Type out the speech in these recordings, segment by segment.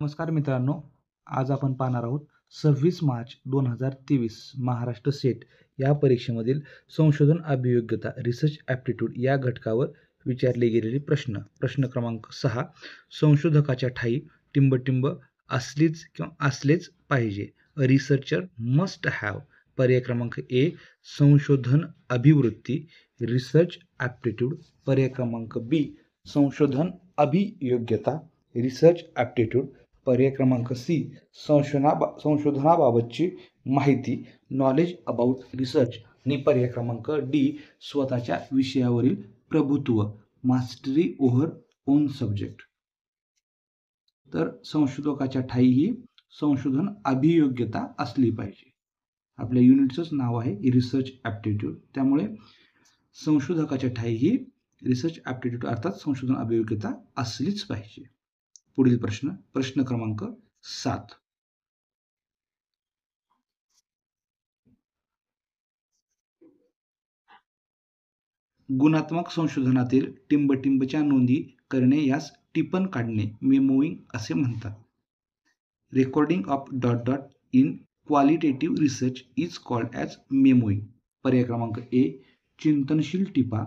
नमस्कार मित्रांनो, आज आपण पाहणार आहोत 26 मार्च 2023 महाराष्ट्र सेट या परीक्षेमधील संशोधन अभियोग्यता रिसर्च ॲप्टिट्यूड या घटकावर विचारले गेलेले प्रश्न. प्रश्न क्रमांक 6. संशोधकाच्या ठायी टिंबटिंब असलीच किंवा असलेच पाहिजे. A researcher must have. पर्याय क्रमांक ए संशोधन अभिवृत्ती रिसर्च ॲप्टिट्यूड. पर्याय क्रमांक बी संशोधन अभियोग्यता रिसर्च ॲप्टिट्यूड. पर्याय क्रमांक सी संशोधनाबाबतची माहिती नॉलेज अबाउट रिसर्च. आणि पर्याय क्रमांक डी स्वतःच्या विषयावरील प्रभुत्व मास्टरी ओव्हर ओन सब्जेक्ट. तर संशोधकाच्या ठायी ही संशोधन अभियोग्यता असली पाहिजे. आपल्या युनिटचंच नाव आहे रिसर्च ॲप्टिट्यूड, त्यामुळे संशोधकाच्या ठायी ही रिसर्च ॲप्टिट्यूड अर्थात संशोधन अभियोग्यता असलीच पाहिजे. पुढील प्रश्न. प्रश्न क्रमांक 7. गुणात्मक संशोधनातील टिंबटिंबच्या नोंदी करणे यास टिपण काढणे मेमोईंग असे म्हणतात. Recording of dot dot in qualitative research is called as memoing. पर्याय क्रमांक ए चिंतनशील टिपा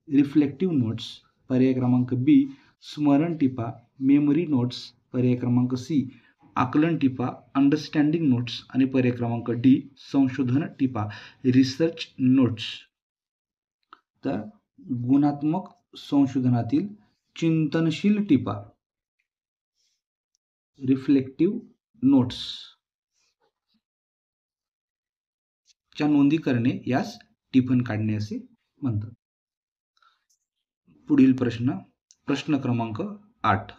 रिफ्लेक्टिव्ह नोट्स. पर्याय क्रमांक बी स्मरण टिपा मेमरी नोट्स. पर्याय क्रमांक सी आकलन टिपा अंडरस्टँडिंग नोट्स. आणि पर्याय क्रमांक डी संशोधन टिपा रिसर्च नोट्स. तर गुणात्मक संशोधनातील चिंतनशील टिपा रिफ्लेक्टिव्ह नोट्स च्या नोंदी करणे यास टिपण काढणे असे म्हणतात. पुढील प्रश्न. प्रश्न क्रमांक 8.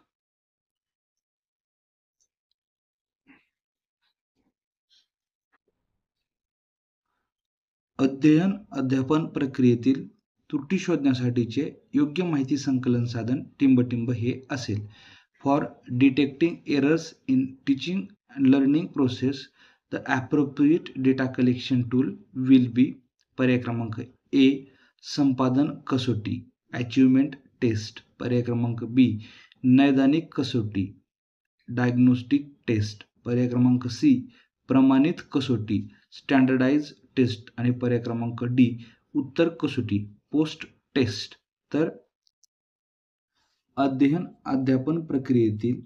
अध्ययन अध्यापन प्रक्रियेतील त्रुटी शोधण्यासाठीचे योग्य माहिती संकलन साधन टिंबटिंब हे असेल. For detecting errors in teaching and learning process the appropriate data collection tool will be. पर्याय क्रमांक ए संपादन कसोटी अचिव्हमेंट टेस्ट. पर्याय क्रमांक बी नैदानिक कसोटी डायग्नोस्टिक टेस्ट. पर्याय क्रमांक सी प्रमाणित कसोटी स्टँडर्डाइज टेस्ट. आणि पर्याय क्रमांक डी उत्तर कसोटी पोस्ट टेस्ट. तर अध्ययन अध्यापन प्रक्रियेतील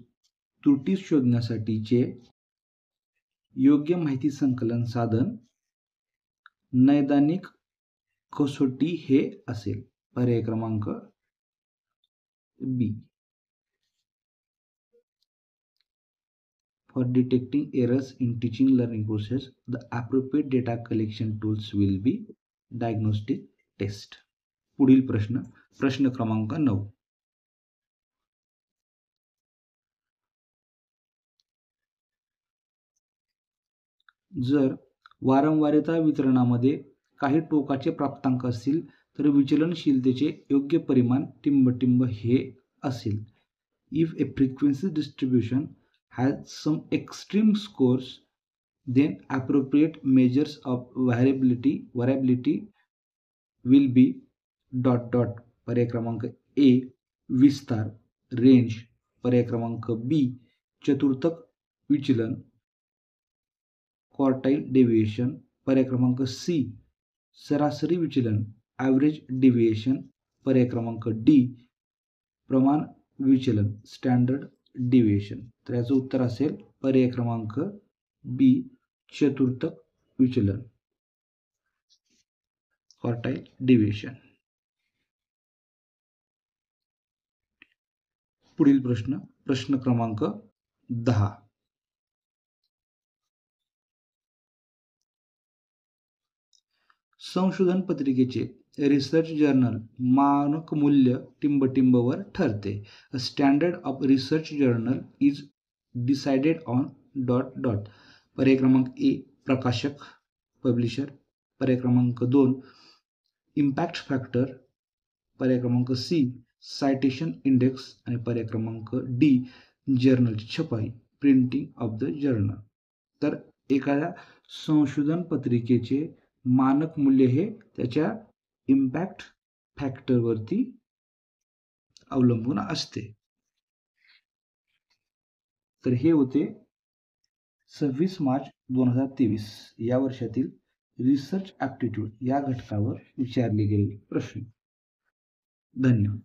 त्रुटी शोधण्यासाठीचे योग्य माहिती संकलन साधन नैदानिक कसोटी हे असेल. पर्याय क्रमांक बी. For detecting errors in teaching learning process, the appropriate data collection tools will be diagnostic test. पुढील प्रश्न. प्रश्न क्रमांक 9. जर वारंवारता वितरणामध्ये काही टोकाचे प्राप्तांक असतील तर विचलनशीलतेचे योग्य परिमाण टिंबटिंब हे असेल. If a frequency distribution has some extreme scores, then appropriate measures of variability will be dot dot. पर्याय क्रमांक ए विस्तार रेंज. पर्याय क्रमांक बी चतुर्थक विचलन क्वार्टाइल डेविएशन. पर्याय क्रमांक सी सरासरी विचलन ॲव्हरेज डेविएशन. पर्याय क्रमांक डी प्रमाण विचलन स्टँडर्ड डेविएशन. तर याचं उत्तर असेल पर्याय क्रमांक बी चतुर्थक विचलन क्वार्टाइल डेविएशन. पुढील प्रश्न. प्रश्न क्रमांक 10. संशोधन पत्रिकेचे रिसर्च जर्नल मानक मूल्य टिंबटिंबवर ठरते. अ standard of research journal is decided on dot dot. पर्याय क्रमांक ए प्रकाशक पब्लिशर. पर्याय क्रमांक 2 इम्पॅक्ट फॅक्टर. पर्याय क्रमांक सी सायटेशन इंडेक्स. आणि पर्याय क्रमांक डी जर्नलची छपाई प्रिंटिंग ऑफ द जर्नल. तर एखाद्या संशोधन पत्रिकेचे मानक मूल्य हे त्याच्या इम्पॅक्ट फॅक्टरवरती अवलंबून असते. तर हे होते 26 मार्च 2023 या वर्षातील रिसर्च ॲप्टिट्यूड या घटकावर विचारले गेलेले प्रश्न. धन्यवाद.